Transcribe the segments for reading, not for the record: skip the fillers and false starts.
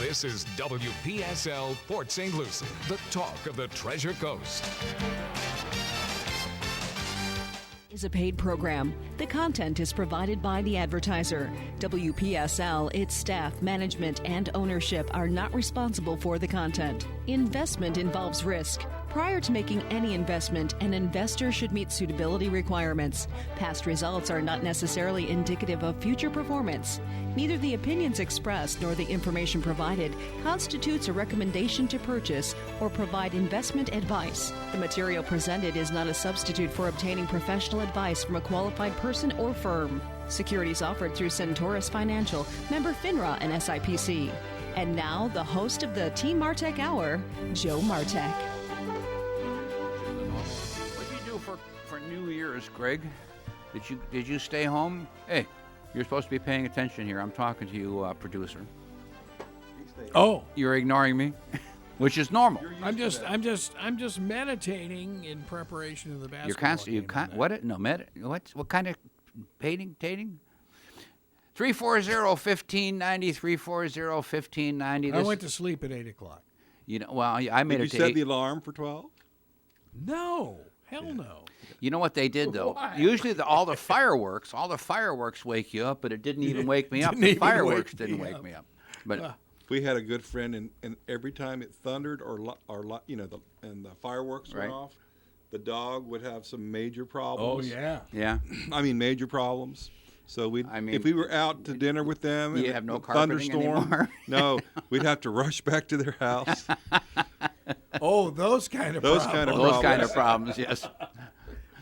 This is WPSL Port St. Lucie, the talk of the Treasure Coast. Is a paid program. The content is provided by the advertiser. WPSL, its staff, management, and ownership are not responsible for the content. Investment involves risk. Prior to making any investment, an investor should meet suitability requirements. Past results are not necessarily indicative of future performance. Neither the opinions expressed nor the information provided constitutes a recommendation to purchase or provide investment advice. The material presented is not a substitute for obtaining professional advice from a qualified person or firm. Securities offered through Centaurus Financial, member FINRA and SIPC. And now, the host of the Team Martek Hour, Joe Martek. What did you do for New Year's, Greg? Did you stay home? Hey, you're supposed to be paying attention here. I'm talking to you, producer. Oh, you're ignoring me, which is normal. I'm just meditating in preparation of the basketball game. What kind of tating? 340-1590, 340-1590. I went to sleep at 8 o'clock. You know, well, I made it to 8. Did you set the alarm for 12? No, hell no. You know what they did, though? Why? Usually all the fireworks wake you up, but it didn't even wake me up. The fireworks didn't wake me up. But we had a good friend, and every time it thundered and the fireworks went off, the dog would have some major problems. Oh, yeah. Yeah. I mean, major problems. So if we were out to dinner with them, you have no carpeting anymore. No, we'd have to rush back to their house. Oh, those kind of problems. Those kind of problems, yes.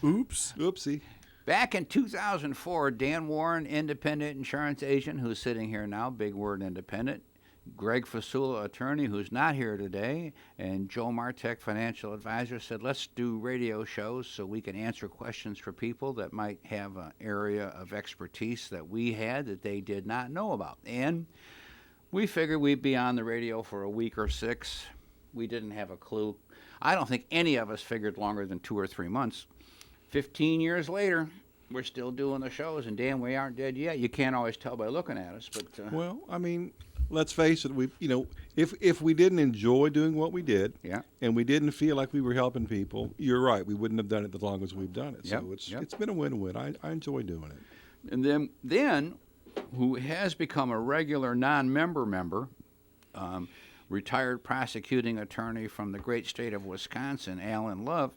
Oops. Oopsie. Back in 2004, Dan Woron, independent insurance agent, who's sitting here now, big word independent, Greg Fasula, attorney, who's not here today, and Joe Martek, financial advisor, said, let's do radio shows so we can answer questions for people that might have an area of expertise that we had that they did not know about. And we figured we'd be on the radio for a week or 6. We didn't have a clue. I don't think any of us figured longer than 2 or 3 months. 15 years later, we're still doing the shows, and Dan, we aren't dead yet. You can't always tell by looking at us, but well, I mean, let's face it. If we didn't enjoy doing what we did, and we didn't feel like we were helping people, you're right. We wouldn't have done it as long as we've done it. So it's been a win-win. I enjoy doing it. And then, who has become a regular non-member member, retired prosecuting attorney from the great state of Wisconsin, Alan Love,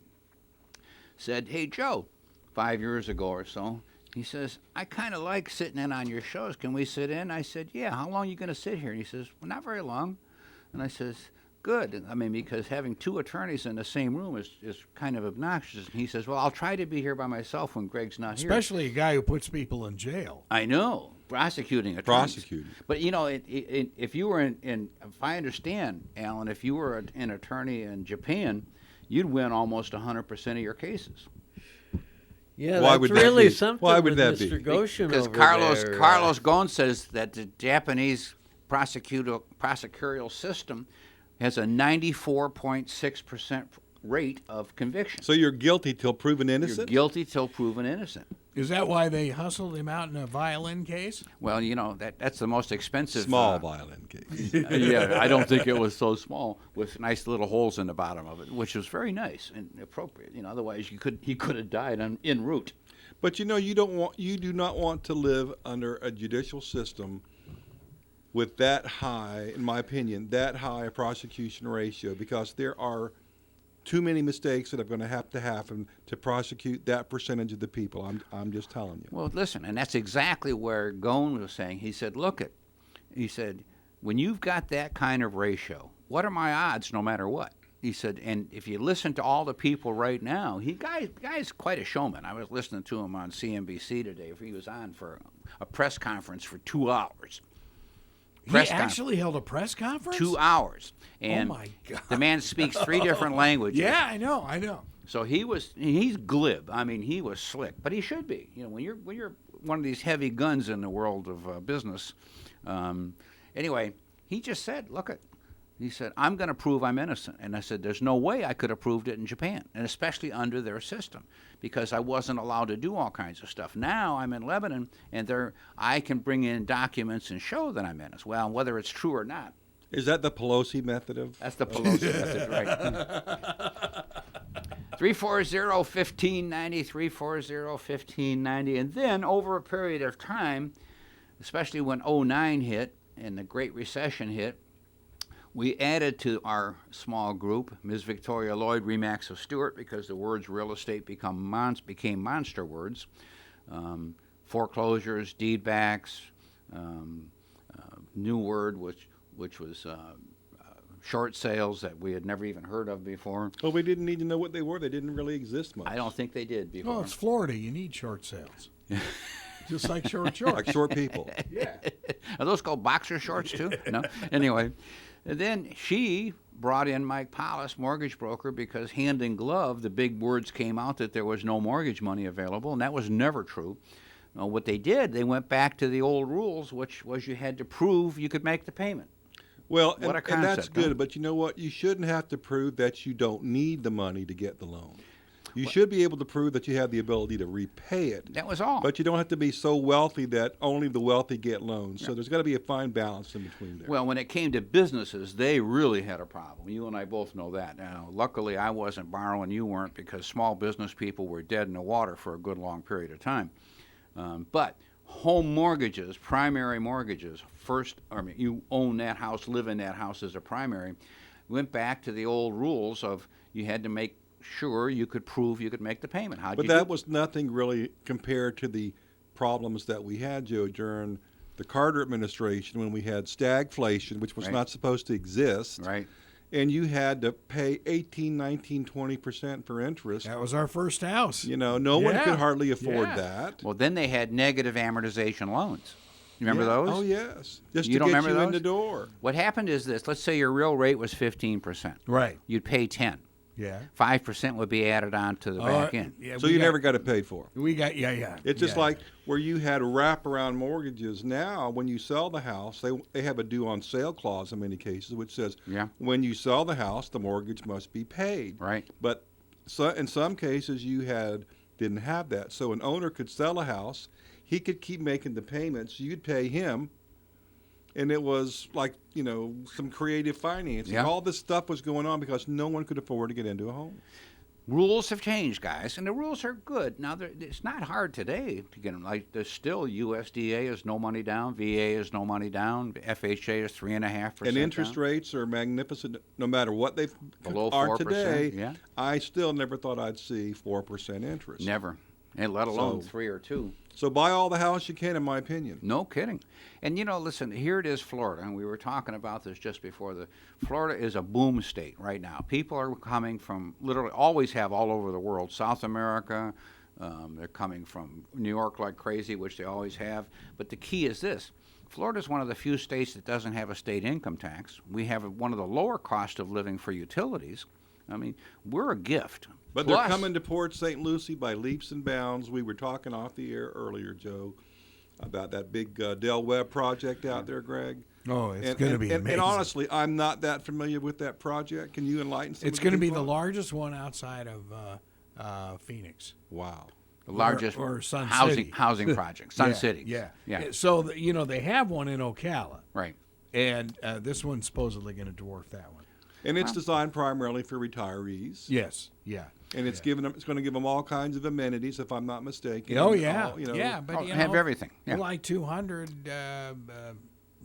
said, "Hey Joe." 5 years ago or so, he says, I kind of like sitting in on your shows. Can we sit in? I said, yeah. How long are you going to sit here? And he says, well, not very long. And I says, good. I mean, because having 2 attorneys in the same room is kind of obnoxious. And he says, well, I'll try to be here by myself when Greg's not here. Especially a guy who puts people in jail. I know. Prosecuting attorneys. But, you know, if you were if I understand, Alan, if you were an attorney in Japan, you'd win almost 100% of your cases. Yeah, that's really something. Why would that Mr. be? Goshen because over Carlos there, Ghosn says that the Japanese prosecutorial system has a 94.6% rate of conviction. So you're guilty till proven innocent? You're guilty till proven innocent. Is that why they hustled him out in a violin case? Well, you know, that's the most expensive. Small violin case. Yeah, I don't think it was so small with nice little holes in the bottom of it, which was very nice and appropriate. You know, otherwise he could have died en route. But you know, you do not want to live under a judicial system with that high, in my opinion, that high a prosecution ratio, because there are too many mistakes that are going to happen to prosecute that percentage of the people. I'm just telling you. Well, listen, and that's exactly where Ghosn was saying. He said, he said, when you've got that kind of ratio, what are my odds no matter what? He said, and if you listen to all the people right now, guy's quite a showman. I was listening to him on CNBC today. He was on for a press conference for 2 hours. He actually held a press conference? 2 hours. And oh, my God. The man speaks 3 different languages. Yeah, I know. So he's glib. I mean, he was slick, but he should be. You know, when you're one of these heavy guns in the world of business. Anyway, he just said, he said, I'm going to prove I'm innocent. And I said, there's no way I could have proved it in Japan, and especially under their system, because I wasn't allowed to do all kinds of stuff. Now I'm in Lebanon, and I can bring in documents and show that I'm innocent. Well, whether it's true or not, Is that the Pelosi method of? That's the Pelosi method, right? 340-1590, 340-1590. And then over a period of time, especially when 09 hit and the Great Recession hit, we added to our small group Ms. Victoria Lloyd Remax of Stewart, because the words real estate became monster words. Foreclosures, deed backs, new word which was short sales that we had never even heard of before. Well, we didn't need to know what they were. They didn't really exist much. I don't think they did before. Well, it's Florida. You need short sales. Just like shorts. Like short people. Yeah. Are those called boxer shorts too? No. Anyway, and then she brought in Mike Paulus, mortgage broker, because hand in glove, the big words came out that there was no mortgage money available, and that was never true. What they did, they went back to the old rules, which was you had to prove you could make the payment. Well, What a and concept, that's good, huh? but you know what? You shouldn't have to prove that you don't need the money to get the loan. You should be able to prove that you have the ability to repay it. That was all. But you don't have to be so wealthy that only the wealthy get loans. So there's got to be a fine balance in between there. Well, when it came to businesses, they really had a problem. You and I both know that. Now, luckily, I wasn't borrowing, you weren't, because small business people were dead in the water for a good long period of time. But home mortgages, primary mortgages, you own that house, live in that house as a primary, went back to the old rules of you had to make sure you could prove you could make the payment. But that was nothing really compared to the problems that we had, Joe, during the Carter administration when we had stagflation, which was Right. not supposed to exist. Right. And you had to pay 18, 19, 20% for interest. That was our first house. You know, no one could hardly afford Yeah. that. Well, then they had negative amortization loans. You remember Yeah. those? Oh, yes. Just You to don't get remember you in those? the door. What happened is this. Let's say your real rate was 15%. Right. You'd pay 10. Yeah. 5% would be added on to the back end. Yeah, So we you got- never got it paid for. We got yeah. It's just yeah. like where you had wraparound mortgages. Now, when you sell the house, they have a due on sale clause in many cases, which says when you sell the house, the mortgage must be paid. Right. But in some cases, you didn't have that. So an owner could sell a house, he could keep making the payments, you'd pay him, and it was like, you know, some creative financing. Yeah. All this stuff was going on because no one could afford to get into a home. Rules have changed, guys, and the rules are good. Now, it's not hard today to get them. Like, there's still USDA is no money down, VA is no money down, FHA is 3.5%. And interest down. rates are magnificent no matter what they Below are 4%, today. yeah. I still never thought I'd see 4% interest. Never, and let alone So- 3 or 2. So buy all the house you can, in my opinion. No kidding. And, you know, listen, here it is, Florida, and we were talking about this just before. Florida is a boom state right now. People are coming from, literally, always have all over the world, South America. They're coming from New York like crazy, which they always have. But the key is this. Florida is one of the few states that doesn't have a state income tax. We have one of the lower cost of living for utilities. I mean, we're a gift. But Plus, they're coming to Port St. Lucie by leaps and bounds. We were talking off the air earlier, Joe, about that big Del Webb project out there, Greg. Oh, it's going to be amazing. And honestly, I'm not that familiar with that project. Can you enlighten somebody? It's going to be the largest one outside of Phoenix. Wow. the largest or Sun City. housing project, Sun City. Yeah. Yeah. So, they have one in Ocala. Right. And this one's supposedly going to dwarf that one. And it's designed primarily for retirees. Yes. Yeah. And it's going to give them all kinds of amenities, if I'm not mistaken. Oh, yeah. All, yeah, but have everything. Yeah. Like 200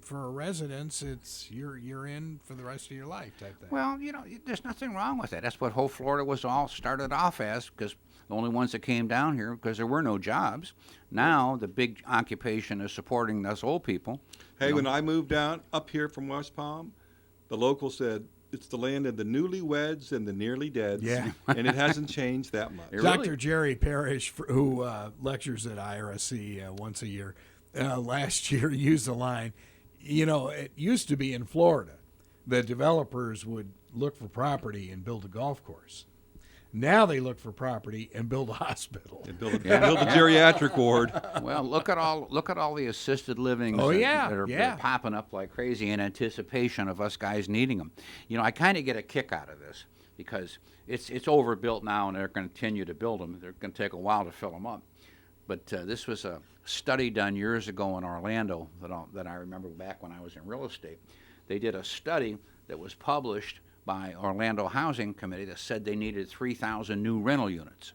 for a residence, it's you're in for the rest of your life type thing. Well, there's nothing wrong with that. That's what whole Florida was all started off as, because the only ones that came down here because there were no jobs. Now the big occupation is supporting us old people. Hey, when I moved down up here from West Palm, the local said it's the land of the newlyweds and the nearly dead. Yeah. And it hasn't changed that much. Dr. Jerry Parrish, who lectures at IRSC once a year, last year used the line, it used to be in Florida that developers would look for property and build a golf course. Now they look for property and build a hospital. And build a geriatric ward. Well, look at all the assisted livings that are popping up like crazy in anticipation of us guys needing them. I kind of get a kick out of this because it's overbuilt now, and they're going to continue to build them. They're going to take a while to fill them up. But this was a study done years ago in Orlando that I remember back when I was in real estate. they did a study that was published by Orlando Housing Committee that said they needed 3,000 new rental units.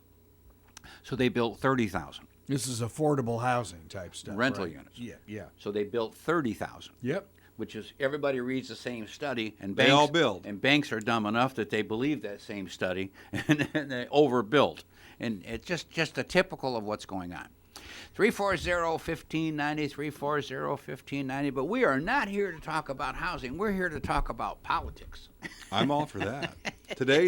So they built 30,000. This is affordable housing type stuff. Rental right? units. Yeah. So they built 30,000. Yep. Which is, everybody reads the same study, and They banks, all build. And banks are dumb enough that they believe that same study, and they overbuild. And it's just a typical of what's going on. 340-1590, 340-1590. But we are not here to talk about housing. We're here to talk about politics. I'm all for that. Today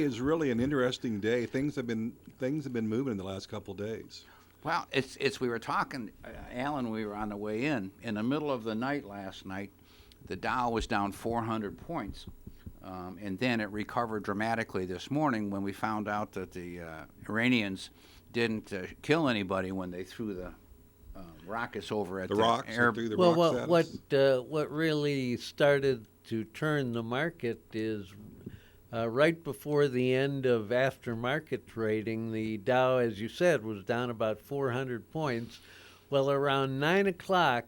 is really an interesting day. Things have been moving in the last couple of days. Well, it's we were talking, Alan, we were on the way in the middle of the night last night, the Dow was down 400 points. And then it recovered dramatically this morning when we found out that the Iranians didn't kill anybody when they threw the rockets over at The rocks. air. Threw the Well, rocks at us. what really started to turn the market is right before the end of aftermarket trading, the Dow, as you said, was down about 400 points. Well, around 9 o'clock,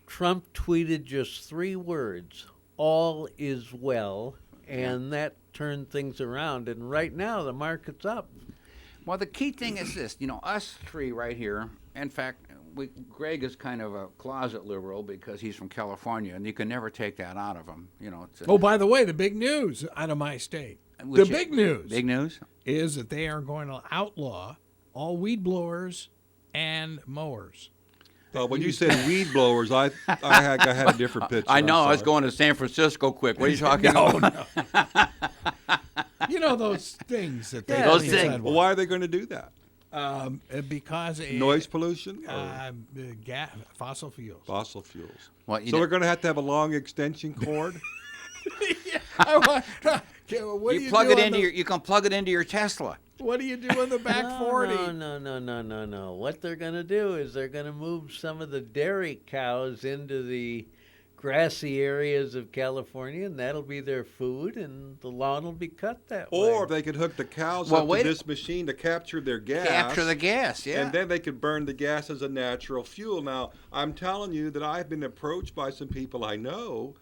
Trump tweeted just 3 words, "All is well," and that turned things around. And right now, the market's up. Well, the key thing is this, us three right here, in fact, Greg is kind of a closet liberal because he's from California, and you can never take that out of him. Oh, by the way, the big news out of my state. Which The big news Big news? is that they are going to outlaw all weed blowers and mowers. When you said weed blowers, I had a different picture. I know. I'm I was sorry. going to San Francisco quick. What are you talking about? You know those things that they Yeah, those put things. inside Well, why are they going to do that? because Noise pollution or fossil fuels. fossil fuels? Well, So they're going to have a long extension cord? What do you plug do it on into the- you can plug it into your Tesla. What do you do on the back 40? No. What they're going to do is they're going to move some of the dairy cows into the grassy areas of California, and that'll be their food, and the lawn will be cut that way. Or they could hook the cows up to this machine to capture their gas. Capture the gas, yeah. And then they could burn the gas as a natural fuel. Now, I'm telling you that I've been approached by some people I know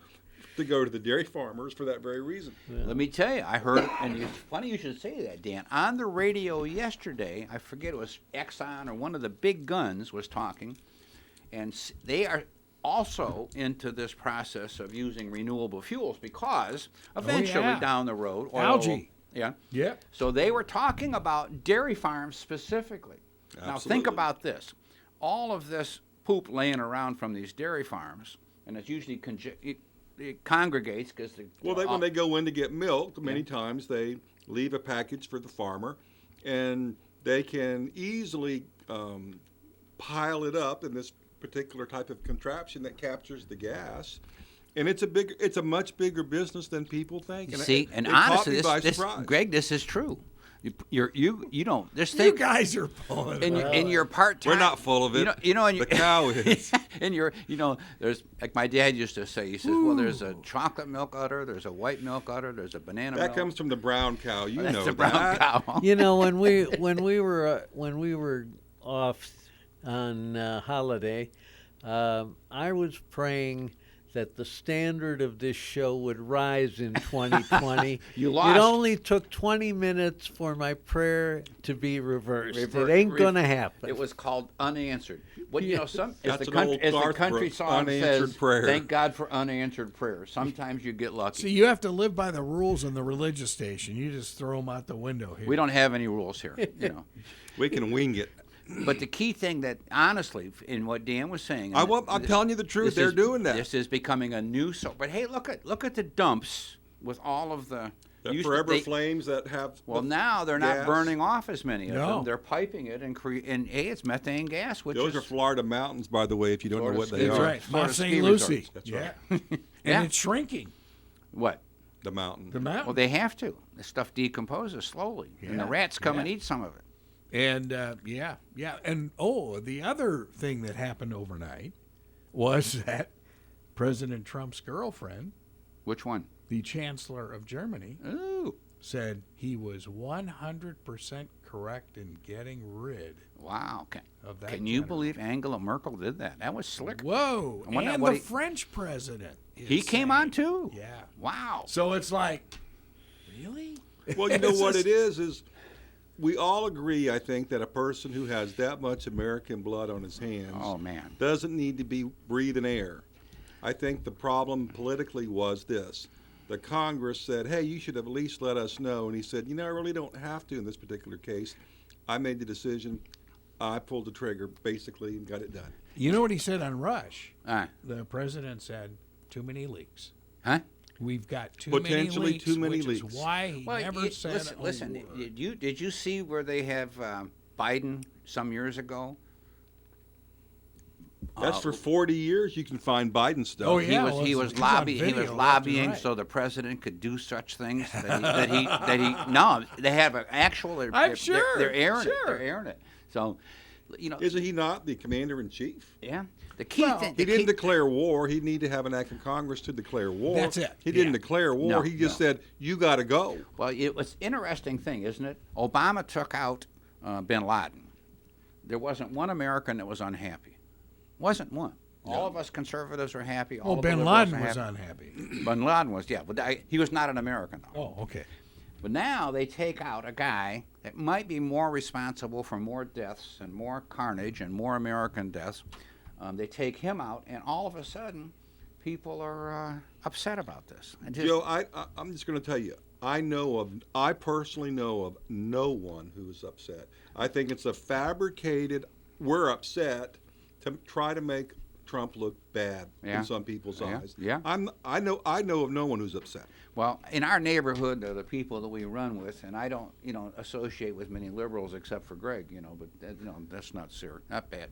to go to the dairy farmers for that very reason. Yeah. Let me tell you, I heard, and it's funny you should say that, Dan. On the radio yesterday, I forget, it was Exxon or one of the big guns was talking, and they are also into this process of using renewable fuels because eventually down the road, oil Algae. Yeah. Yep. So they were talking about dairy farms specifically. Now think Absolutely. about this. All of this poop laying around from these dairy farms, and it's usually it congregates because When they go in to get milk, many times they leave a package for the farmer, and they can easily pile it up in this particular type of contraption that captures the gas. And it's a much bigger business than people think. And See, it honestly, caught me by this surprise. Greg, this is true. You don't just You think guys are pulling it. in your part-time. We're not full of it. And the cow is. and there's like my dad used to say. He says, well, there's a chocolate milk udder, there's a white milk udder, there's a banana That milk. comes from the brown cow. You That's know the brown that. cow. You know, when we were off on holiday, I was praying that the standard of this show would rise in 2020. You lost. It only took 20 minutes for my prayer to be reversed. It ain't gonna happen. It was called unanswered. What as That's the an country, old as the Garth country Brooks, song unanswered says, prayer. thank God for unanswered prayers. Sometimes you get lucky. See, you have to live by the rules in the religious station. You just throw them out the window here. We don't have any rules here, We can wing it. But the key thing that, honestly, in what Dan was saying, I'm telling you the truth. They're doing that. This is becoming a new. But hey, look at the dumps with all of the Forever flames that have. Well, now they're not gas. burning off as many of No. them. They're piping it and hey, it's methane gas, which Those is are Florida mountains, by the way. If you don't know what they That's are, right. Florida Mount ski St. Lucie. resorts. That's yeah. right. And Yeah. it's shrinking. what? The mountain. The mountain. Well, they have to. The stuff decomposes slowly, and the Yeah. rats come and Yeah. eat some of it. And yeah. And the other thing that happened overnight was that President Trump's girlfriend, Which one? the Chancellor of Germany, Ooh. said he was 100% correct in getting rid Wow. of that. Can you believe Angela Merkel did that? That was slick. Whoa! I wonder And what the French president. He came on too? Yeah. Wow. So it's like, really? Well, you know what it is we all agree, I think, that a person who has that much American blood on his hands doesn't need to be breathing air. I think the problem politically was this. The Congress said, hey, you should have at least let us know. And he said, I really don't have to in this particular case. I made the decision. I pulled the trigger, basically, and got it done. You know what he said on Rush? The president said, too many leaks. Huh? We've got Potentially too many which leaks. is why he never said listen, word. did you see where they have Biden some years ago? That's for 40 years. You can find Biden stuff. Oh, yeah. He was it's on lobbying video left and lobbying right. so the president could do such things that he no, they have an actual. I'm sure. They're airing it. Sure. They're airing it. So, Isn't he not the commander in chief? yeah. The key thing. He didn't declare war. He'd need to have an act of Congress to declare war. That's it. He didn't Yeah. declare war. No, He just said, you got to go. Well, it was interesting thing, isn't it? Obama took out bin Laden. There wasn't one American that was unhappy. Wasn't one. All of us conservatives were happy. All Well, of the bin liberals Laden were was happy. unhappy. Bin Laden was, yeah. But he was not an American, though. Oh, okay. But now they take out a guy that might be more responsible for more deaths and more carnage and more American deaths. They take him out, and all of a sudden, people are upset about this. And Joe, I'm just going to tell you, I personally know of no one who's upset. I think it's a fabricated, we're upset to try to make Trump look bad Yeah. in some people's eyes. Yeah. I know of no one who's upset. Well, in our neighborhood, the people that we run with, and I don't, associate with many liberals except for Greg, but that's not serious, not bad.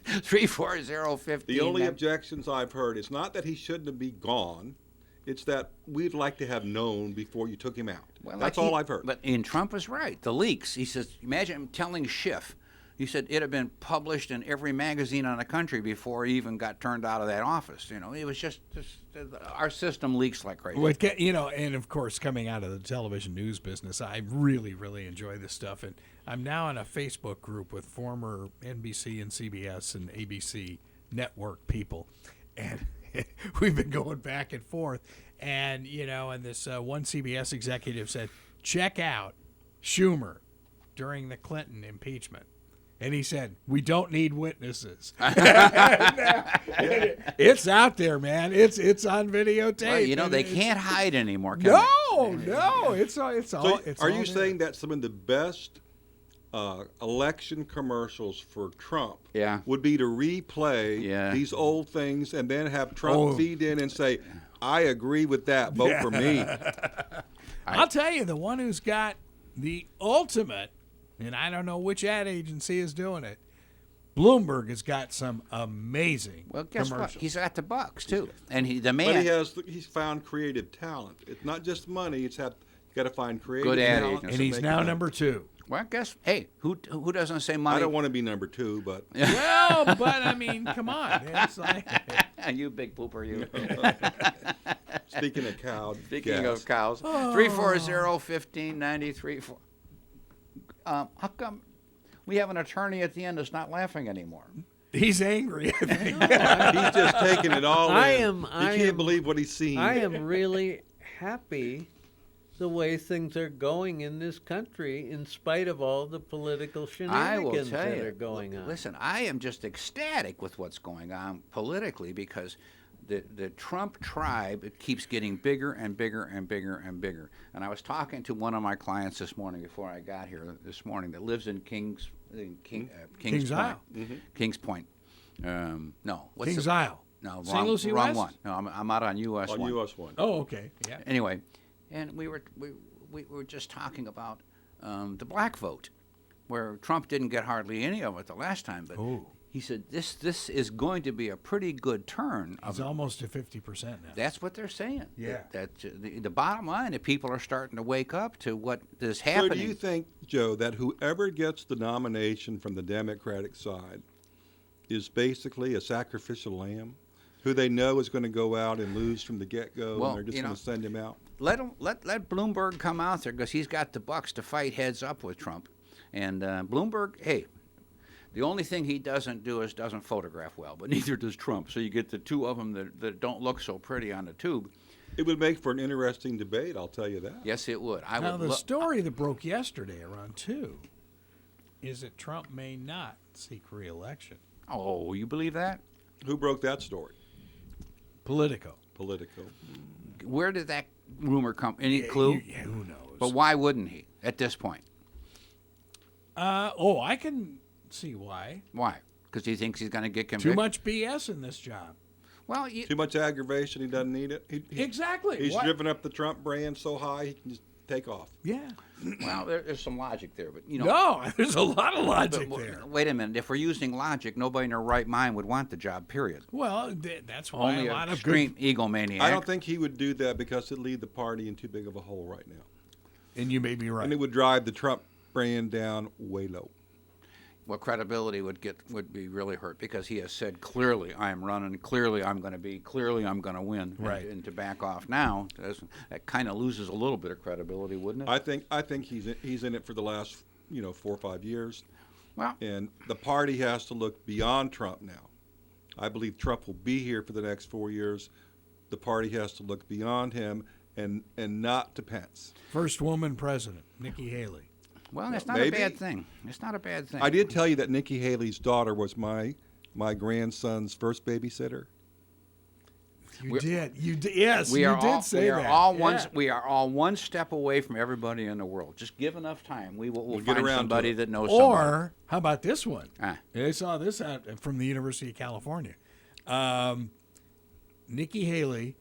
340-15. The only objections I've heard is not that he shouldn't be gone. It's that we'd like to have known before you took him out. Well, That's all I've heard. But Trump was right. The leaks. He says, imagine him telling Schiff. He said it had been published in every magazine on the country before he even got turned out of that office. It was just our system leaks like crazy. And of course, coming out of the television news business, I really, really enjoy this stuff. And I'm now in a Facebook group with former NBC and CBS and ABC network people. And we've been going back and forth. And, and this one CBS executive said, check out Schumer during the Clinton impeachment. And he said, we don't need witnesses. It's out there, man. It's on videotape. Well, they can't hide anymore, can No, it's all. So It's are all you there. saying that some of the best election commercials for Trump would be to replay these old things and then have Trump feed in and say, I agree with that, vote for me? I'll tell you, the one who's got the ultimate, and I don't know which ad agency is doing it, Bloomberg has got some amazing guess commercials. what? He's got the bucks, too. And But he's found creative talent. It's not just money. You got to find creative Good ad talent. agents. And he's now number 2. Well, who doesn't say money? I don't want to be number 2, but Well, but I mean, come on. It's like, you big pooper, you. speaking of cow, Speaking of cows, 340-1593. How come we have an attorney at the end that's not laughing anymore? he's angry, I think. he's just taking it all in. He can't believe what he's seen. I am really happy the way things are going in this country in spite of all the political I will shenanigans tell that you. are going on. Listen, I am just ecstatic with what's going on politically because the Trump tribe, it keeps getting bigger and bigger and bigger and bigger. And I was talking to one of my clients this morning before I got here this morning that lives in Kings Point. Isle. Kings Point. No. What's Kings the, Isle. No, St. wrong, Lucie wrong West? one. No, I'm out on US on 1. US 1. Oh, okay. Yeah. Anyway, and we were just talking about the black vote, where Trump didn't get hardly any of it the last time, but he said this is going to be a pretty good turn. It's almost to 50% now. That's what they're saying. Yeah. The bottom line is people are starting to wake up to what is happening. So do you think, Joe, that whoever gets the nomination from the Democratic side is basically a sacrificial lamb? who they know is going to go out and lose from the get-go, Well, and they're just going to send him out. Let Bloomberg come out there because he's got the bucks to fight heads up with Trump. And Bloomberg, hey, the only thing he doesn't do is doesn't photograph well, but neither does Trump. So you get the two of them that don't look so pretty on the tube. It would make for an interesting debate, I'll tell you that. Yes, it would. Now, the story that broke yesterday around 2 is that Trump may not seek re-election. Oh, you believe that? Who broke that story? Politico. Where did that rumor come? Any clue? Who knows? But why wouldn't he at this point? I can see why. Why? Because he thinks he's going to get convicted? Too much BS in this job. Well, Too much aggravation, he doesn't need it. Exactly. He's Why- driven up the Trump brand so high he can just take off. Yeah. well, there's some logic there, but No, there's a lot of logic but, there. Wait a minute. If we're using logic, nobody in their right mind would want the job. Period. Well, that's why Only a an lot of extreme good. egomaniac. I don't think he would do that because it'd leave the party in too big of a hole right now. And you may be right. And it would drive the Trump brand down way low. Well, credibility would be really hurt because he has said clearly, "I am running. Clearly, I'm going to be. Clearly, I'm going to win." Right. And to back off now, that kind of loses a little bit of credibility, wouldn't it? I think he's in it for the last 4 or 5 years, Well, and the party has to look beyond Trump now. I believe Trump will be here for the next 4 years. The party has to look beyond him and not to Pence. First woman president, Nikki Haley. well, that's not maybe. a bad thing. It's not a bad thing. I did tell you that Nikki Haley's daughter was my grandson's first babysitter. You did. Yes, We you are did all, say we are that. all Yeah. one. We are all one step away from everybody in the world. Just give enough time. We'll get find around to somebody it. that knows somebody. Or how about this one? Ah. I saw this out from the University of California. Nikki Haley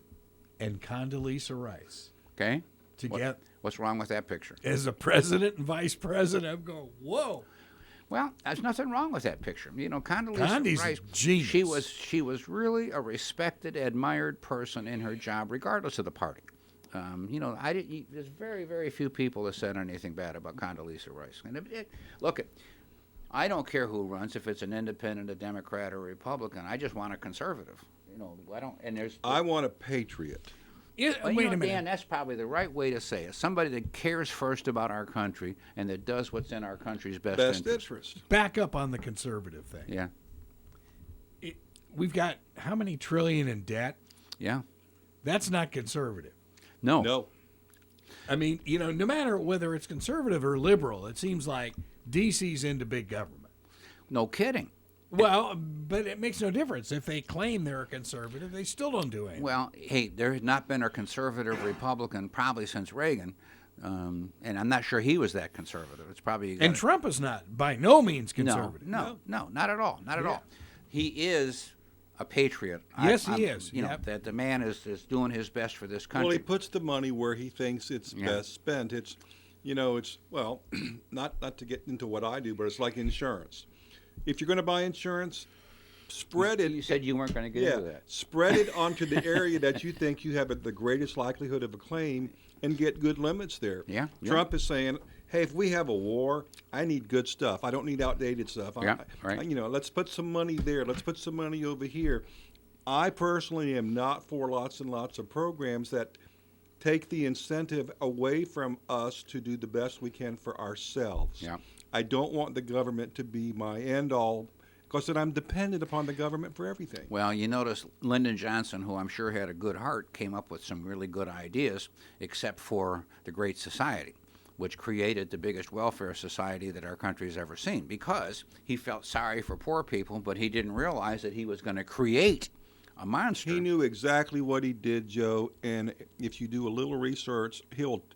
and Condoleezza Rice Okay. together What's wrong with that picture? as a president and vice president. I'm going, whoa. Well, there's nothing wrong with that picture. Condoleezza Condi's a Rice, genius. she was really a respected, admired person in her job, regardless of the party. There's very, very few people that said anything bad about Condoleezza Rice. And look, I don't care who runs, if it's an independent, a Democrat, or a Republican. I just want a conservative. I don't. And there's. I want a patriot. Well, Wait a minute. Dan, that's probably the right way to say it. Somebody that cares first about our country and that does what's in our country's best interest. Back up on the conservative thing. Yeah. We've got how many trillion in debt? Yeah. That's not conservative. No. I mean, no matter whether it's conservative or liberal, it seems like DC's into big government. No kidding. Well, but it makes no difference. If they claim they're a conservative, they still don't do anything. Well, hey, there has not been a conservative Republican probably since Reagan, and I'm not sure he was that conservative. It's probably And Trump is not by no means conservative. No, not at all, not at all. He is a patriot. Yes, he is. Yep. That the man is doing his best for this country. Well, he puts the money where he thinks it's best spent. It's not to get into what I do, but it's like insurance. If you're going to buy insurance, spread it. You said you weren't going to get into that. Spread it onto the area that you think you have the greatest likelihood of a claim and get good limits there. Yeah. Trump is saying, hey, if we have a war, I need good stuff. I don't need outdated stuff. Right. Let's put some money there. Let's put some money over here. I personally am not for lots and lots of programs that take the incentive away from us to do the best we can for ourselves. Yeah. I don't want the government to be my end-all because then I'm dependent upon the government for everything. Well, you notice Lyndon Johnson, who I'm sure had a good heart, came up with some really good ideas, except for the Great Society, which created the biggest welfare society that our country's ever seen, because he felt sorry for poor people, but he didn't realize that he was going to create a monster. He knew exactly what he did, Joe, and if you do a little research,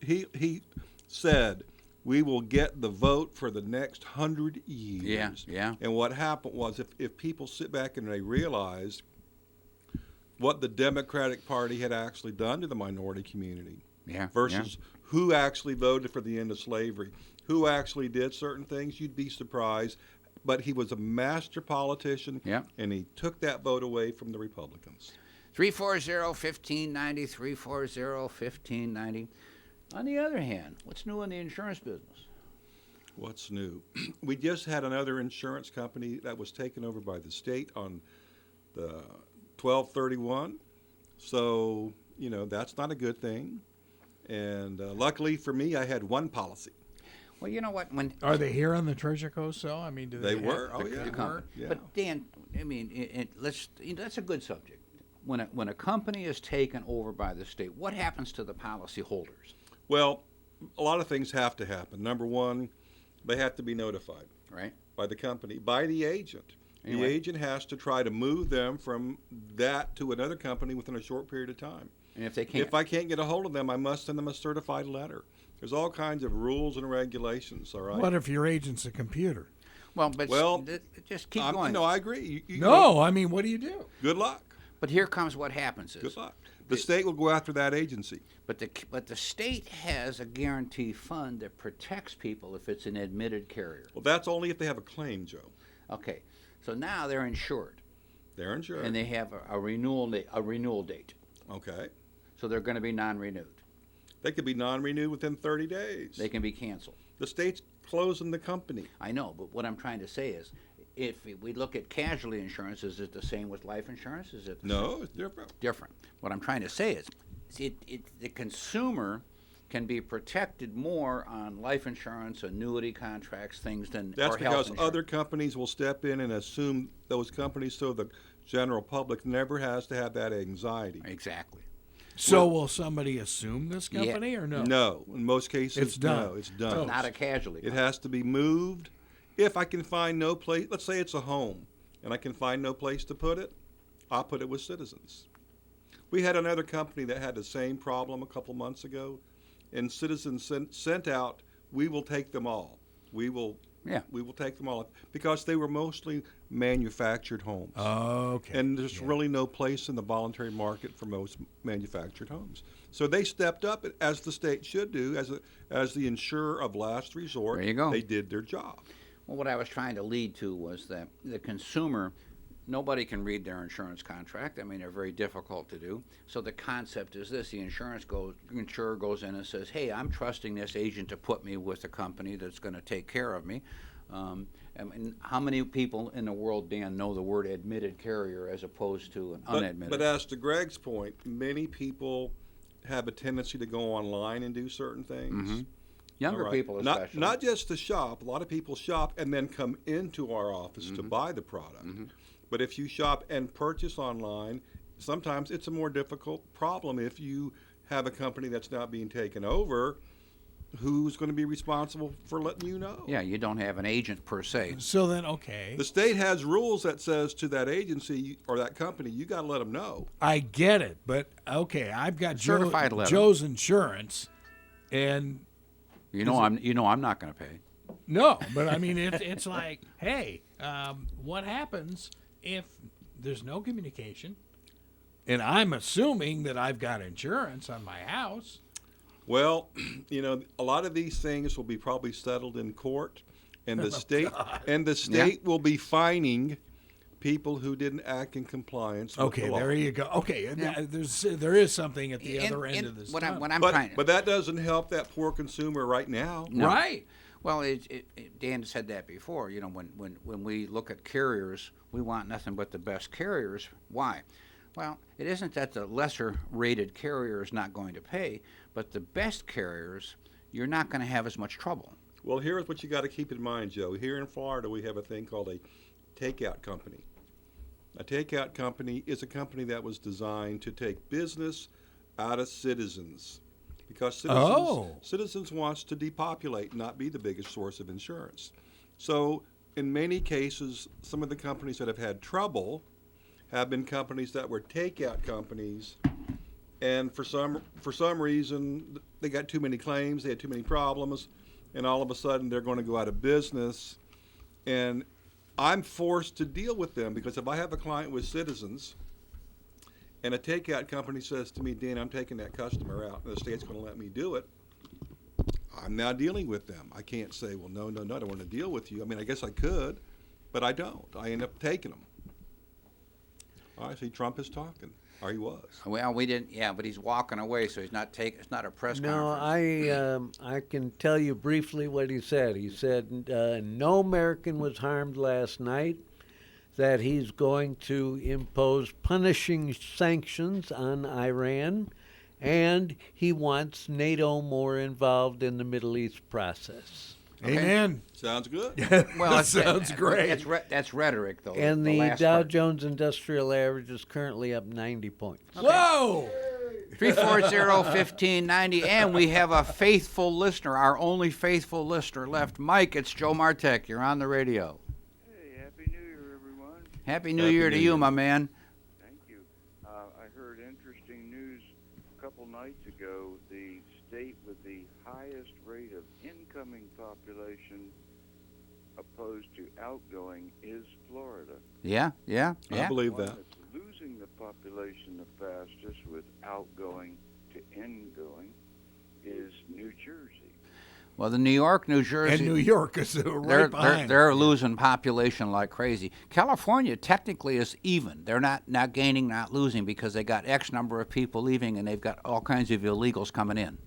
he said, we will get the vote for the next 100 years. Yeah. And what happened was if people sit back and they realize what the Democratic Party had actually done to the minority community versus who actually voted for the end of slavery, who actually did certain things, you'd be surprised. But he was a master politician, and he took that vote away from the Republicans. 340-1590, 340-1590. On the other hand, what's new in the insurance business? What's new? We just had another insurance company that was taken over by the state on the 12/31. So, that's not a good thing. And luckily for me, I had one policy. Well, you know what? When Are they here on the Treasure Coast? So I mean, do they? They were. have- Oh, yeah. the company. Yeah. But Dan, I mean, that's a good subject. When a company is taken over by the state, what happens to the policy holders? Well, a lot of things have to happen. Number one, they have to be notified Right? by the company, by the agent. The Anyway. agent has to try to move them from that to another company within a short period of time. And if they can't, If I can't get a hold of them, I must send them a certified letter. There's all kinds of rules and regulations, all right? What if your agent's a computer? Well, just keep going. No, I agree. No, I mean, what do you do? Good luck. But here comes what happens is Good luck. The state will go after that agency. But the state has a guarantee fund that protects people if it's an admitted carrier. Well, that's only if they have a claim, Joe. Okay, so now they're insured, They're insured. and they have a renewal date. Okay. So they're going to be non-renewed. They could be non-renewed within 30 days. They can be canceled. The state's closing the company. I know, but what I'm trying to say is, if we look at casualty insurance, is it the same with life insurance? Is it the No, same? it's different. Different. What I'm trying to say is, the consumer can be protected more on life insurance, annuity contracts, things than That's or health because insurance. other companies will step in and assume those companies, so the general public never has to have that anxiety. Exactly. So will somebody assume this Yeah. company or no? No, in most cases, It's done. no, it's done. Not a casualty. It has to be moved. If I can find no place, let's say it's a home, and I can find no place to put it, I'll put it with Citizens. We had another company that had the same problem a couple months ago, and Citizens sent out, "We will take them all. We will take them all," because they were mostly manufactured homes. Okay. And there's really no place in the voluntary market for most manufactured homes. So they stepped up, as the state should do, as the insurer of last resort. There you go. They did their job. Well, what I was trying to lead to was that the consumer, nobody can read their insurance contract. I mean, they're very difficult to do. So the concept is this: the insurer goes in and says, "Hey, I'm trusting this agent to put me with a company that's going to take care of me." I mean, how many people in the world, Dan, know the word admitted carrier as opposed to an unadmitted? But as to Greg's point, many people have a tendency to go online and do certain things. Younger All right. people especially. Not just to shop. A lot of people shop and then come into our office to buy the product. But if you shop and purchase online, sometimes it's a more difficult problem. If you have a company that's not being taken over, who's going to be responsible for letting you know? Yeah, you don't have an agent per se. So then, okay. The state has rules that says to that agency or that company, you got to let them know. I get it, but okay, I've got Certified letter. Joe's insurance, and I'm not going to pay. no, but I mean, it's like, hey, what happens if there's no communication, and I'm assuming that I've got insurance on my house? Well, a lot of these things will be probably settled in court, and the state will be fining people who didn't act in compliance with Okay, the law. there you go. Okay, there is something at the other end And of this. what I'm But, trying. but that doesn't help that poor consumer right now. No. Right. Well, Dan said that before. When we look at carriers, we want nothing but the best carriers. Why? Well, it isn't that the lesser rated carrier is not going to pay, but the best carriers, you're not going to have as much trouble. Well, here's what you got to keep in mind, Joe. Here in Florida, we have a thing called a takeout company. A takeout company is a company that was designed to take business out of Citizens, because Citizens wants to depopulate, not be the biggest source of insurance. So in many cases, some of the companies that have had trouble have been companies that were takeout companies, and for some reason they got too many claims, they had too many problems, and all of a sudden they're going to go out of business. And I'm forced to deal with them, because if I have a client with Citizens and a takeout company says to me, "Dan, I'm taking that customer out, and the state's going to let me do it," I'm now dealing with them. I can't say, "Well, no, I don't want to deal with you." I mean, I guess I could, but I don't. I end up taking them. I see Trump is talking, or he was. Well, we didn't. Yeah, but he's walking away, so he's not taking. It's not a press No, conference. I can tell you briefly what he said. He said no American was harmed last night. that he's going to impose punishing sanctions on Iran, and he wants NATO more involved in the Middle East process. Amen. Sounds good. Well, That sounds great. That's rhetoric, though. And the last Dow part. Jones Industrial Average is currently up 90 points. Whoa! 340-1590, and we have a faithful listener, our only faithful listener left. Mike, it's Joe Martek. You're on the radio. Hey, Happy New Year, everyone. Happy New Year to you, my man. Thank you. I heard interesting news a couple nights ago. The state with the highest rate of incoming population opposed to outgoing is Florida. Yeah. I believe One that. that's losing the population the fastest with outgoing to ingoing is New Jersey. Well, the New York, New Jersey. And New York is right behind. They're losing population like crazy. California technically is even. They're not gaining, not losing, because they got X number of people leaving, and they've got all kinds of illegals coming in.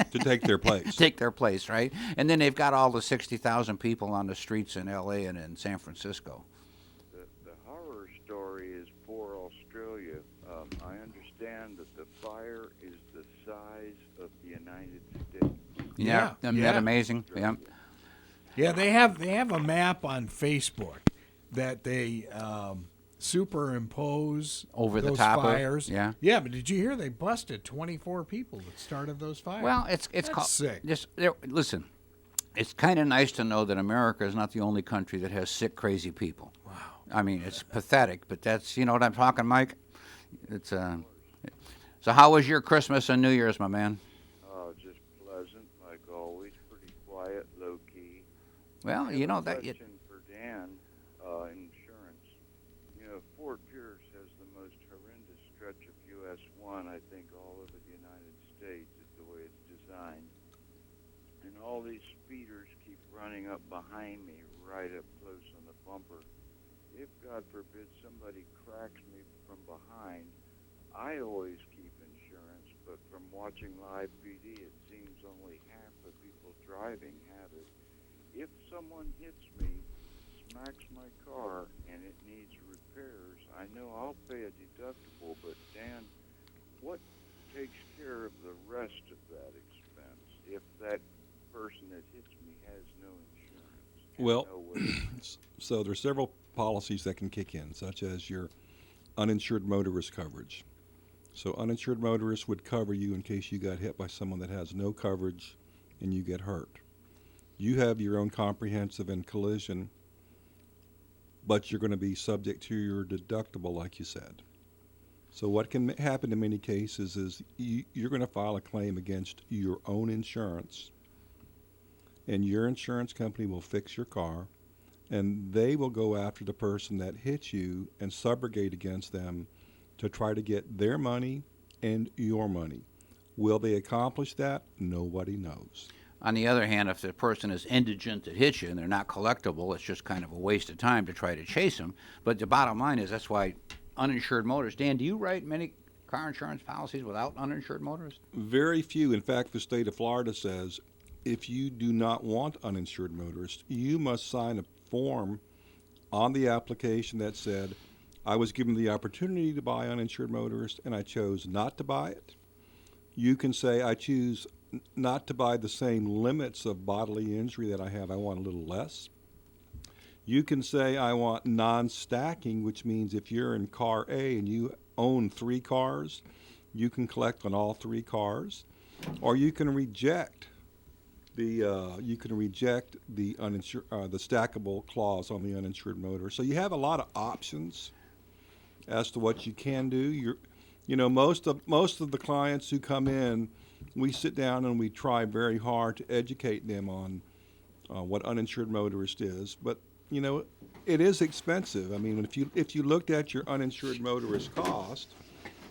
To take their place. Take their place, right? And then they've got all the 60,000 people on the streets in L.A. and in San Francisco. The horror story is for Australia. I understand that the fire is the size of the United States. Yeah. Isn't that amazing? Yeah. Yeah, they have a map on Facebook that they superimpose Over the those top of- fires. yeah. Yeah, but did you hear they busted 24 people that started those fires? Well, it's That's called sick. Listen, it's kind of nice to know that America is not the only country that has sick, crazy people. Wow. I mean, it's pathetic, but that's, you know what I'm talking, Mike? It's So how was your Christmas and New Year's, my man? Just pleasant, like always, pretty quiet, low key. Well, I you have know a that. question for Dan, insurance. You know, Fort Pierce has the most horrendous stretch of US 1, I think, all over the United States, is the way it's designed. And all these speeders keep running up behind me, right up close on the bumper. If, God forbid, somebody cracks me from behind, I always keep insurance, but from watching live PD, it seems only half the people driving have it. If someone hits me, smacks my car, and it needs repairs, I know I'll pay a deductible, but Dan, what takes care of the rest of that expense if that person that hits me has no insurance? and Well, no way- so there's several policies that can kick in, such as your uninsured motorist coverage. So uninsured motorist would cover you in case you got hit by someone that has no coverage and you get hurt. You have your own comprehensive and collision, but you're going to be subject to your deductible, like you said. So what can happen in many cases is you're going to file a claim against your own insurance, and your insurance company will fix your car, and they will go after the person that hit you and subrogate against them to try to get their money and your money. Will they accomplish that? Nobody knows. On the other hand, if the person is indigent that hits you and they're not collectible, it's just kind of a waste of time to try to chase them. But the bottom line is that's why uninsured motorists. Dan, do you write many car insurance policies without uninsured motorists? Very few. In fact, the state of Florida says if you do not want uninsured motorists, you must sign a form on the application that said, I was given the opportunity to buy uninsured motorist and I chose not to buy it. You can say, I choose not to buy the same limits of bodily injury that I have. I want a little less. You can say, I want non-stacking, which means if you're in car A and you own 3 cars, you can collect on all 3 cars. Or you can reject the uninsured, the stackable clause on the uninsured motorist. So you have a lot of options as to what you can do. Most of the clients who come in, we sit down and we try very hard to educate them on what uninsured motorist is. But it is expensive. I mean, if you looked at your uninsured motorist cost,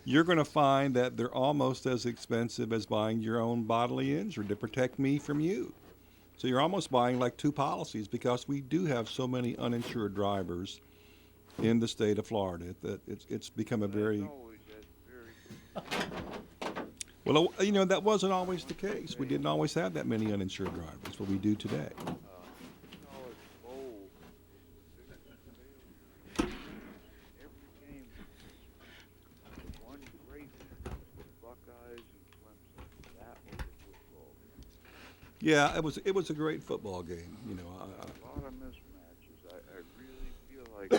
you're going to find that they're almost as expensive as buying your own bodily injury to protect me from you. So you're almost buying like 2 policies because we do have so many uninsured drivers in the state of Florida that it's become a very well, that wasn't always the case. We didn't always have that many uninsured drivers, but we do today. Yeah, it was a great football game. You know, A lot of mismatches. I really feel like they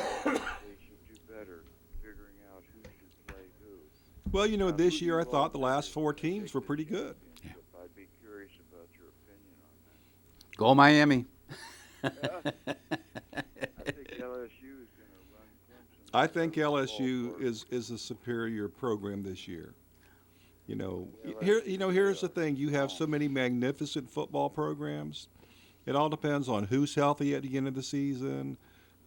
should do better figuring out who should play who. well, you know, Now, this who do year I you thought all the think last is four gonna teams take were the pretty good. championship? I'd be curious about your opinion on that. Go Miami. I think LSU is going to run Clemson. I think out of the LSU ballpark. is a superior program this year. You know, LSU here's the thing: you have so many magnificent football programs. It all depends on who's healthy at the end of the season.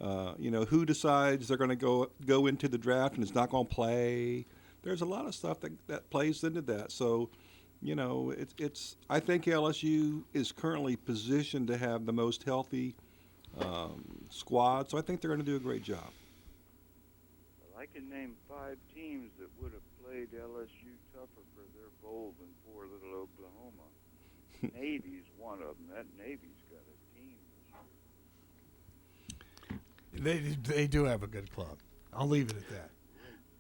You know, who decides they're going to go into the draft and is not going to play. There's a lot of stuff that plays into that. So, you know, it's. I think LSU is currently positioned to have the most healthy squad. So I think they're going to do a great job. Well, I can name 5 teams that would have played LSU tougher for their bowl than poor little Oklahoma. Navy's one of them. That Navy's got a team this year. They do have a good club. I'll leave it at that.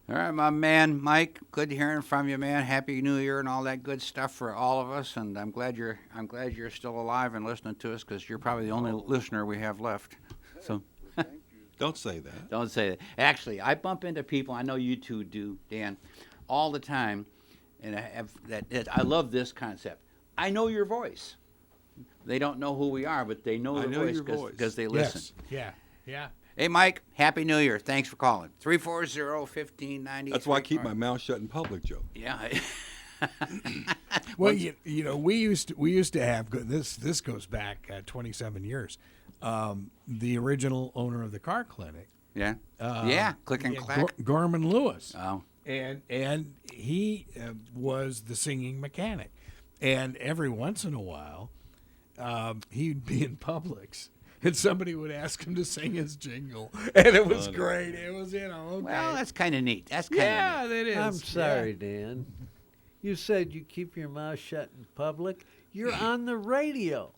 All right, my man, Mike. Good hearing from you, man. Happy New Year and all that good stuff for all of us. And I'm glad you're still alive and listening to us because you're probably the only listener we have left. So. Well, thank you. Don't say that. Don't say that. Actually, I bump into people. I know you two do, Dan, all the time, and I love this concept. I know your voice. They don't know who we are, but they know the know voice your voice. because they listen. Yes. Yeah. Hey, Mike. Happy New Year. Thanks for calling. 340-1590. That's why I keep my mouth shut in public, Joe. Yeah. Well, you know, we used to have this goes back 27 years. The original owner of the car clinic. Yeah. Click and clack. Gorman Lewis. Oh. And he was the singing mechanic. And every once in a while, he'd be in Publix, and somebody would ask him to sing his jingle, and it was great. It was, okay. Well, that's kind of neat. That's kind of Yeah, neat. that is. I'm sorry, Dan. You said you keep your mouth shut in public. You're on the radio.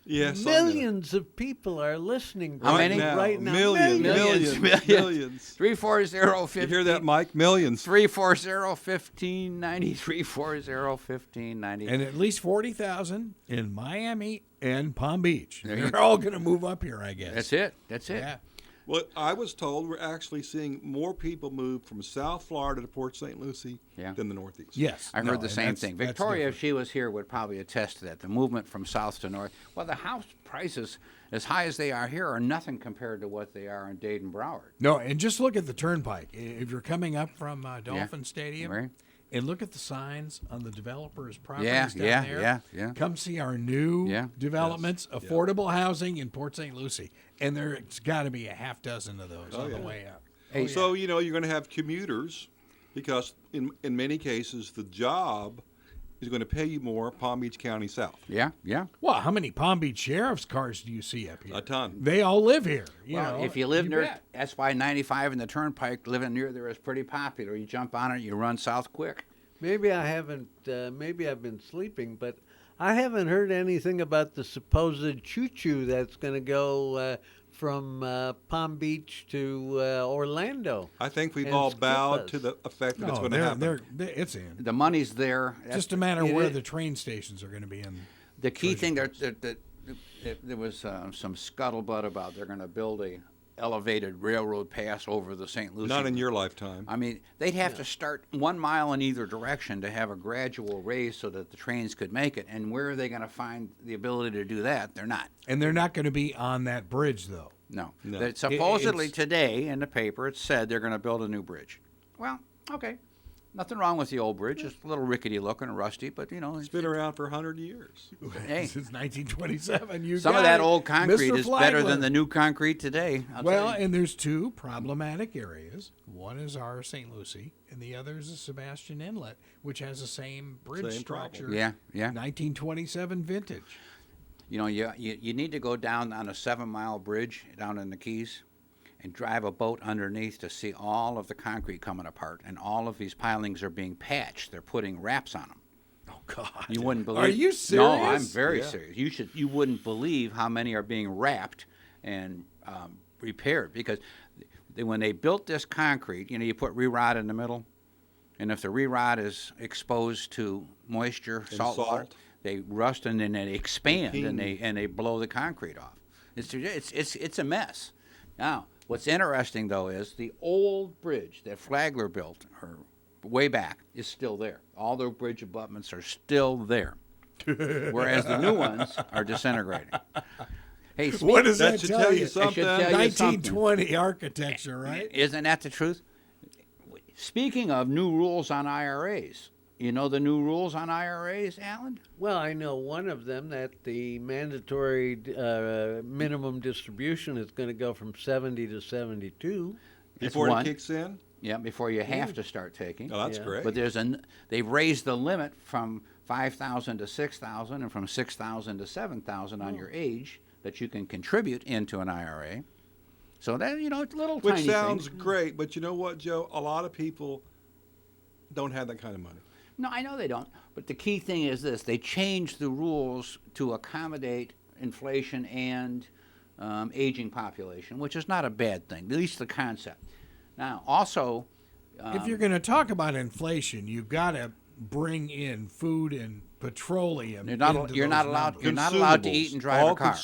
Yes, Millions of people are listening How many? right now. Millions. 340-15. You hear that, Mike? Millions. 340-1590. 340-1590. And at least 40,000 in Miami and Palm Beach. There you They're all going to move up here, I guess. That's it. That's it. Yeah. Well, I was told we're actually seeing more people move from South Florida to Port St. Lucie than the Northeast. Yes. I heard the and same thing. that's Victoria, if different. she was here, would probably attest to that. The movement from south to north. Well, the house prices, as high as they are here, are nothing compared to what they are in Dade and Broward. No, and just look at the turnpike. If you're coming up from Dolphin Stadium, Right. and look at the signs on the developers' properties down there. Yeah. Come see our new developments, affordable housing in Port St. Lucie. And there's got to be a half dozen of those on the way up. Hey, So, you know, you're going to have commuters because in many cases the job is going to pay you more Palm Beach County South. Yeah. Well, how many Palm Beach sheriff's cars do you see up here? A ton. They all live here. Well, if you live near bet. SY 95 and the Turnpike, living near there is pretty popular. You jump on it, you run south quick. Maybe I haven't. Maybe I've been sleeping, but I haven't heard anything about the supposed choo-choo that's going to go from Palm Beach to Orlando. I think we've And all skip bowed us. to the effect that it's No, going to happen. it's in. The money's there. Just a matter of where the train stations are going to be in. The key thing there was some scuttlebutt about they're going to build a elevated railroad pass over the St. Lucie. Not in your lifetime. I mean, they'd have to start 1 mile in either direction to have a gradual raise so that the trains could make it. And where are they going to find the ability to do that? They're not. And they're not going to be on that bridge, though. No. No. Supposedly It's- today in the paper it said they're going to build a new bridge. Well, okay. Nothing wrong with the old bridge. It's a little rickety looking and rusty, but, you know. It's been around for 100 years. Hey. Since 1927. Some got of that it. old concrete Mr. is better Flagler. than the new concrete today. I'll Well, tell you. and there's two problematic areas. One is our St. Lucie, and the other is the Sebastian Inlet, which has the same bridge Same problem. structure. Yeah. 1927 vintage. You know, you need to go down on a 7-mile bridge down in the Keys and drive a boat underneath to see all of the concrete coming apart. And all of these pilings are being patched. They're putting wraps on them. Oh, God. You wouldn't believe. Are you No, serious? I'm very serious. You wouldn't believe how many are being wrapped and repaired because when they built this concrete, you know, you put re-rod in the middle, and if the re-rod is exposed to moisture, salt water, They rust and then they expand and they blow the concrete off. It's a mess. Now, what's interesting though is the old bridge that Flagler built, or way back, is still there. All the bridge abutments are still there, whereas the new ones are disintegrating. Hey, What does that should tell tell you? you something. 1920 architecture, right? Isn't that the truth? Speaking of new rules on IRAs, you know the new rules on IRAs, Alan? Well, I know one of them, that the mandatory minimum distribution is going to go from 70 to 72. Before one. it kicks in? Yeah, before you have to start taking. Oh, that's Yeah. great. But they've raised the limit from 5,000 to 6,000 and from 6,000 to 7,000 on your age that you can contribute into an IRA. So that, it's little Which tiny sounds things. great, but you know what, Joe? A lot of people don't have that kind of money. No, I know they don't. But the key thing is this: they changed the rules to accommodate inflation and aging population, which is not a bad thing, at least the concept. Now, also, If you're going to talk about inflation, you've got to bring in food and petroleum. you're not into not those allowed numbers. you're not allowed to Consumables. eat and drive all a car.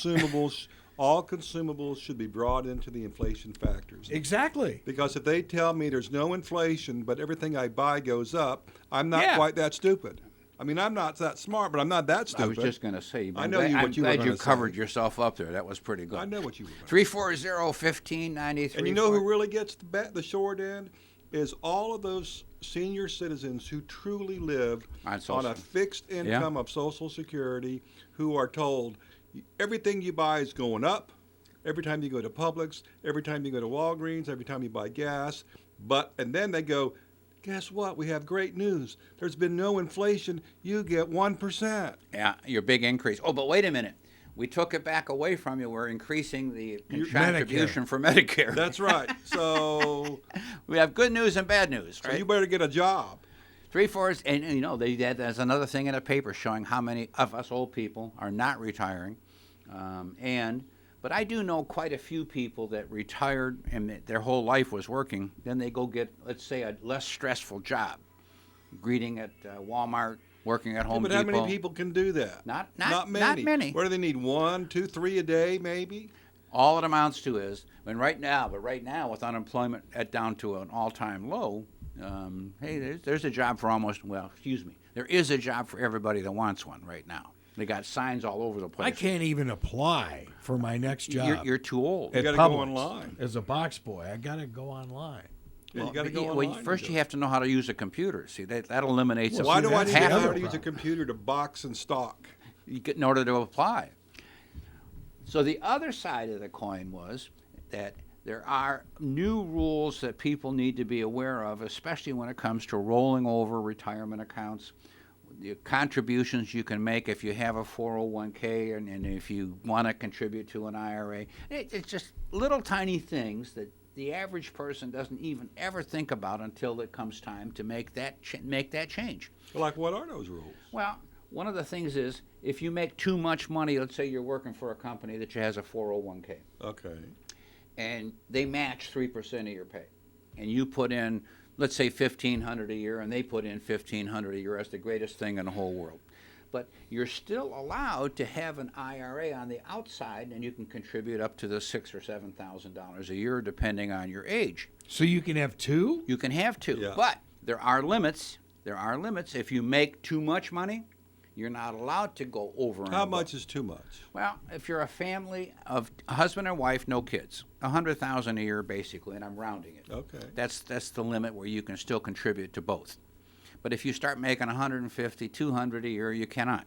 All consumables should be brought into the inflation factors. Exactly. Because if they tell me there's no inflation, but everything I buy goes up, I'm not Yeah. quite that stupid. I mean, I'm not that smart, but I'm not that stupid. I was just going to say. I know what you were I'm glad you gonna covered say. yourself up there. That was pretty good. I know what you were going to 340-1593. And you know who really gets the short end? Is all of those senior citizens who truly live On on Social- a fixed income of Social Security, who are told everything you buy is going up, every time you go to Publix, every time you go to Walgreens, every time you buy gas, and then they go, guess what? We have great news. There's been no inflation. You get 1%. Yeah, your big increase. Oh, but wait a minute. We took it back away from you. We're increasing the contribution for Medicare. That's right. So We have good news and bad news, right? you better get a job. 3/4, and there's another thing in a paper showing how many of us old people are not retiring, but I do know quite a few people that retired and their whole life was working. Then they go get, let's say, a less stressful job, greeting at Walmart, working at Home But Depot. how many people can do that? Not many. not many. What do they need? 1, 2, 3 a day, maybe? All it amounts to is, right now with unemployment down to an all-time low, hey, there's a job for there is a job for everybody that wants one right now. They got signs all over the place. I can't even apply for my next job. You're too old. You at gotta go Publix. online. As a box boy, I got to go online. Yeah, you got to Well, go well, online. first and you do have to know how to use a computer. See, that eliminates Why do I that's need to the know how other to use a problem. computer to box and stock? in order to apply. So the other side of the coin was that there are new rules that people need to be aware of, especially when it comes to rolling over retirement accounts, the contributions you can make if you have a 401k and if you want to contribute to an IRA. It's just little tiny things that the average person doesn't even ever think about until it comes time to make that change. Like, what are those rules? Well, one of the things is if you make too much money, let's say you're working for a company that has a 401k, Okay. and they match 3% of your pay, and you put in, let's say, $1,500 a year, and they put in $1,500 a year. That's the greatest thing in the whole world. But you're still allowed to have an IRA on the outside, and you can contribute up to the $6,000 or $7,000 a year, depending on your age. So you can have two? You can have two, Yeah. but there are limits. There are limits. If you make too much money, you're not allowed to go over and How above. much is too much? Well, if you're a family of a husband and wife, no kids, $100,000 a year basically, and I'm rounding it. Okay. That's the limit where you can still contribute to both. But if you start making $150,000, $200,000 a year, you cannot.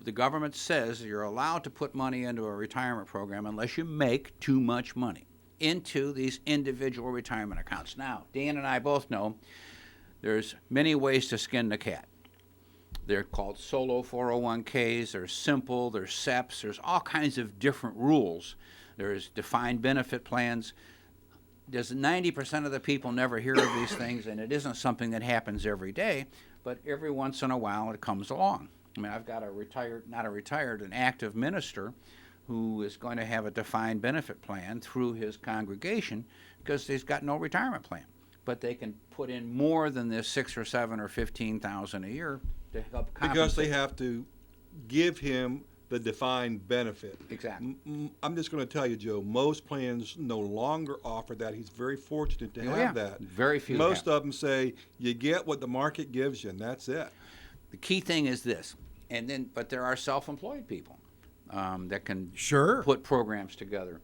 The government says you're allowed to put money into a retirement program unless you make too much money into these individual retirement accounts. Now, Dan and I both know there's many ways to skin the cat. They're called solo 401ks, there's simple, there's SEPs, there's all kinds of different rules. There's defined benefit plans. There's 90% of the people never hear of these things, and it isn't something that happens every day, but every once in a while it comes along. I mean, I've got an active minister who is going to have a defined benefit plan through his congregation because he's got no retirement plan. But they can put in more than this $6,000 or $7,000 or $15,000 a year to help Because compensate. they have to give him the defined benefit. Exactly. I'm just going to tell you, Joe, most plans no longer offer that. He's very fortunate to Oh, have yeah. that. Very few Most have. of them say you get what the market gives you, and that's it. The key thing is this, but there are self-employed people that can Sure. put programs together.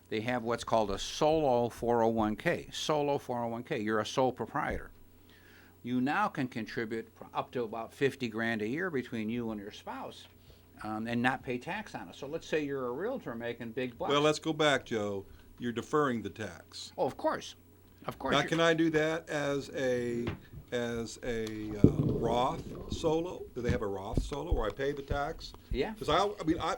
They have what's called a solo 401k. Solo 401k. You're a sole proprietor. You now can contribute up to about 50 grand a year between you and your spouse, and not pay tax on it. So let's say you're a realtor making big bucks. Well, let's go back, Joe. You're deferring the tax. Oh, of course. Now, can I do that as a Roth solo? Do they have a Roth solo where I pay the tax? Yeah. Because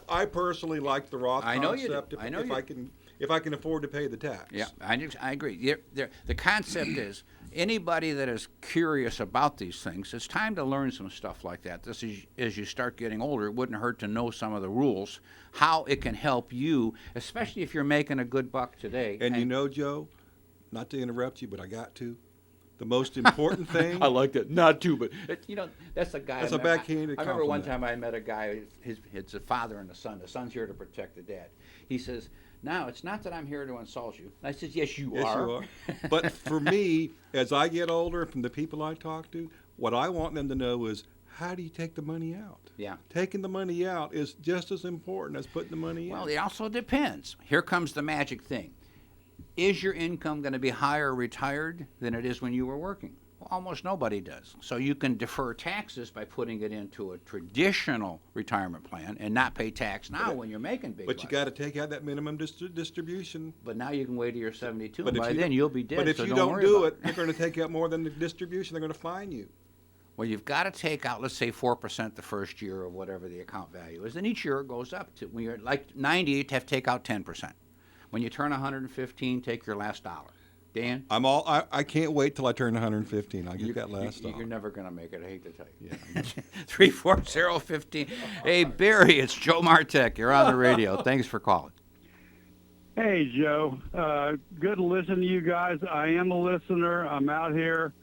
I personally like the Roth I know you do. concept. I know if you I do. can if I can afford to pay the tax. Yeah, I agree. The concept is anybody that is curious about these things, it's time to learn some stuff like that. This is, as you start getting older, it wouldn't hurt to know some of the rules, how it can help you, especially if you're making a good buck today. And you know, Joe, not to interrupt you, but I got to. The most important thing. I like that. Not too, but that's a guy. That's a backhanded I remember one compliment. time I met a guy. It's a father and a son. The son's here to protect the dad. He says, "Now it's not that I'm here to insult you." And I says, "Yes, you Yes, are." you are. But for me, as I get older, from the people I talk to, what I want them to know is, how do you take the money out? Yeah. Taking the money out is just as important as putting the money in. Well, it also depends. Here comes the magic thing. Is your income going to be higher retired than it is when you were working? Well, almost nobody does. So you can defer taxes by putting it into a traditional retirement plan and not pay tax now when you're making big But bucks. you got to take out that minimum distribution. But now you can wait till you're 72, But and if by you then don't- you'll be dead. But if so you don't don't worry do about it, they're going to take out more than the distribution. They're going to fine you. Well, you've got to take out, let's say, 4% the first year of whatever the account value is. And each year it goes up to, when you're like 90, you have to take out 10%. When you turn 115, take your last dollar. Dan? I can't wait till I turn 115. I'll get that last You're dollar. never going to make it, I hate to tell you. Yeah. 34015. Hey, Barry, it's Joe Martek. You're on the radio. Thanks for calling. Hey, Joe. Good to listen to you guys. I am a listener. I'm out here.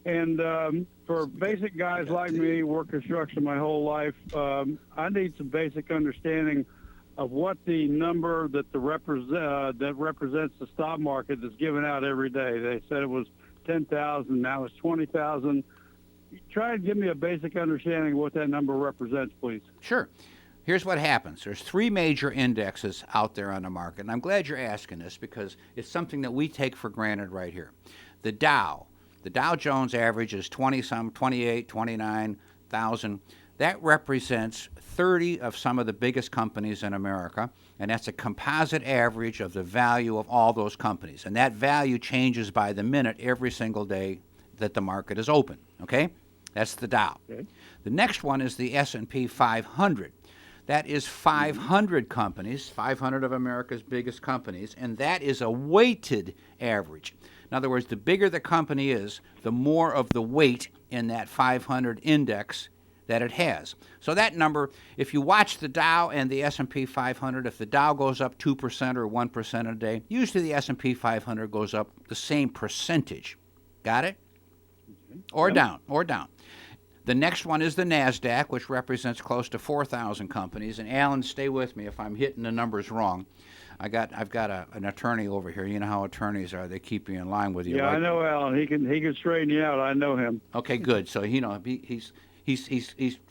And for basic guys like me, work construction my whole life, I need some basic understanding of what the number that that represents the stock market is given out every day. They said it was 10,000, now it's 20,000. Try and give me a basic understanding of what that number represents, please. Sure. Here's what happens. There's three major indexes out there on the market, and I'm glad you're asking this because it's something that we take for granted right here. The Dow Jones average is 28, 29,000. That represents 30 of some of the biggest companies in America, and that's a composite average of the value of all those companies. And that value changes by the minute every single day that the market is open, okay? That's the Dow. Okay. The next one is the S&P 500. That is 500 companies, 500 of America's biggest companies, and that is a weighted average. In other words, the bigger the company is, the more of the weight in that 500 index that it has. So that number, if you watch the Dow and the S&P 500, if the Dow goes up 2% or 1% a day, usually the S&P 500 goes up the same percentage. Got it? Or down. The next one is the NASDAQ, which represents close to 4,000 companies. And Alan, stay with me if I'm hitting the numbers wrong. I've got an attorney over here. You know how attorneys are; they keep you in line with you. Yeah, right? I know Alan. He can straighten you out. I know him. Okay, good. So he's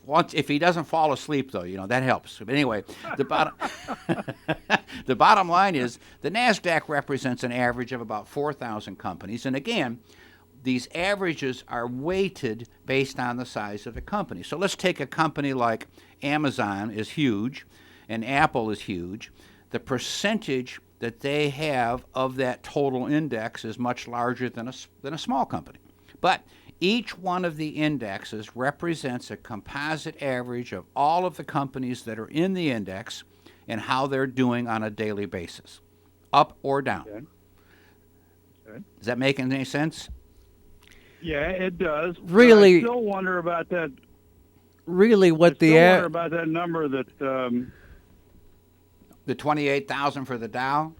once if he doesn't fall asleep though, that helps. But anyway, the bottom line is the NASDAQ represents an average of about 4,000 companies, and again, these averages are weighted based on the size of the company. So let's take a company like Amazon is huge, and Apple is huge. The percentage that they have of that total index is much larger than a small company. But each one of the indexes represents a composite average of all of the companies that are in the index and how they're doing on a daily basis, up or down. Okay. Is that making any sense? Yeah, it does. But Really- I still wonder about that. Really, what Still the wonder about that number that. The 28,000 for the Dow?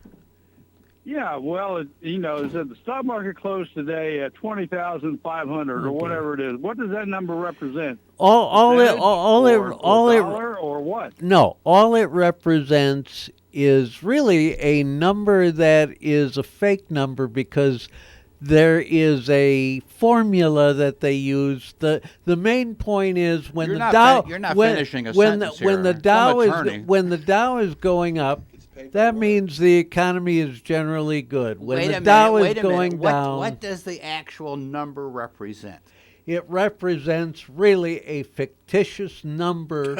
Yeah, well, it said the stock market closed today at 20,500 or whatever it is. What does that number represent? All it dollar or what? No, all it represents is really a number that is a fake number because there is a formula that they use. The main point is when You're the not Dow you're not when, finishing a when sentence the, when the here. Dow Some attorney. is when the Dow is going up, that means the economy is generally good. When the Dow is going down, What does the actual number represent? it represents really a fictitious number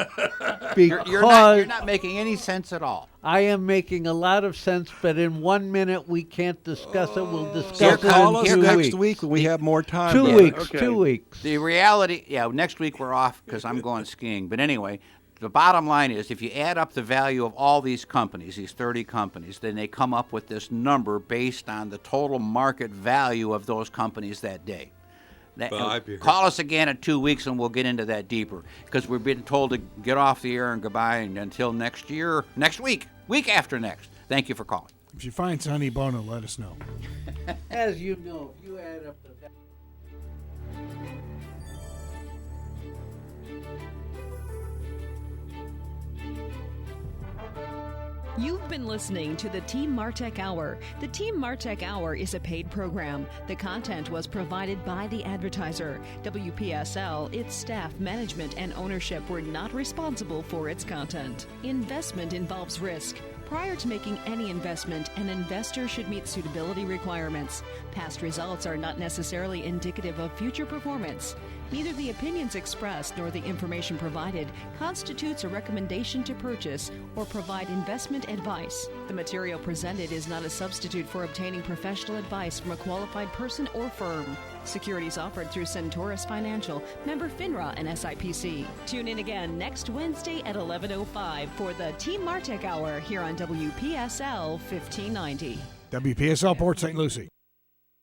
because You're not making any sense at all. I am making a lot of sense, but in 1 minute we can't discuss it. We'll So discuss call us it in 2 next weeks. week when we have more time. 2 brother. weeks. Okay. 2 weeks. The reality, next week we're off because I'm going skiing. But anyway, the bottom line is if you add up the value of all these companies, these 30 companies, then they come up with this number based on the total market value of those companies that day. Five years. Call us again in 2 weeks and we'll get into that deeper because we've been told to get off the air and goodbye and until next week after next. Thank you for calling. If you find Sonny Bono, let us know. As you know, if you add up the You've been listening to the Team Martek Hour. The Team Martek Hour is a paid program. The content was provided by the advertiser. WPSL, its staff, management, and ownership were not responsible for its content. Investment involves risk. Prior to making any investment, an investor should meet suitability requirements. Past results are not necessarily indicative of future performance. Neither the opinions expressed nor the information provided constitutes a recommendation to purchase or provide investment advice. The material presented is not a substitute for obtaining professional advice from a qualified person or firm. Securities offered through Centaurus Financial, member FINRA and SIPC. Tune in again next Wednesday at 11:05 for the Team Martek Hour here on WPSL 1590. WPSL Port St. Lucie.